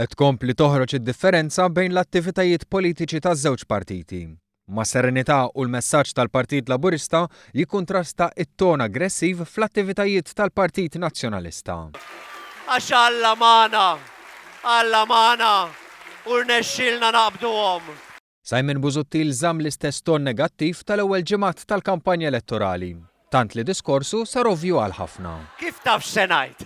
qed tkompli toħroġ id-differenza bejn l-attivitajiet politiċi taż-żewġ partiti. Ma' serenità u l-messaġġ tal-Partit Laburista jikkuntrasta t-ton aggressiv fl-attivitajiet tal-Partit Nazzjonalista. Għax Alla magħna u rnexxielna naqbduhom. Simon Busuttil żamm l-istess ton negattiv tal-ewwel ġimgħat tal-kampanja elettorali, tant li diskorsu sar ovvju għal ħafna. Kif taf se ngħid?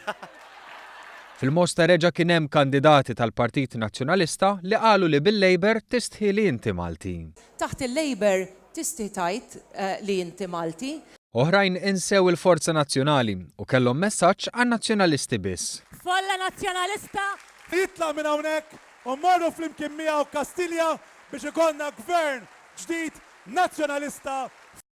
Fil-Mosta reġa' kien hemm kandidati tal-Partit Nazzjonalista li qalu li bil-Labor tistħi li inti Malti. Taħt il-Labor tistħi tajt li inti Malti. Oħrajn insew il-Forza Nazzjonali u kellhom messaġġ għan-nazzjonalisti biss. Folla nazzjonalista! Jitla minn hawnhekk u mmorru flimkien miegħu Kastilja biex ikollna gvern ġdid nazzjonalista.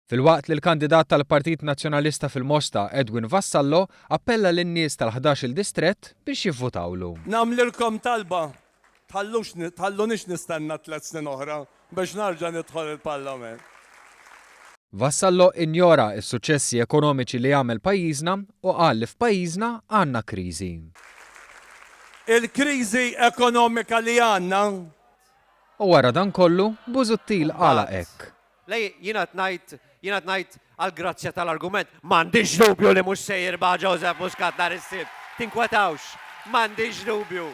Filwaqt li l-kandidat tal-Partit Nazzjonalista fil-Mosta Edwin Vassallo appella lin-nies tal-11 distrett biex jivvutawlu. Namlilkom talba, tħallunix nistenna 3 snin oħra biex narġa' nidħol il-Parlament. Vassallo injora s-suċessi ekonomiċi li jagħmel pajjiżna u qal li f'pajjiżna għandna kriżi. Il-kriżi ekonomika li għandna. U wara dan kollu, Busuttil qala hekk. Lej, jiena ngħid għall-grazzja tal-argument, m'għandix dubju li mhux se jirbaħ Joseph Muscat nhar is-Sibt. Tinkwetawx, m'għandix dubju.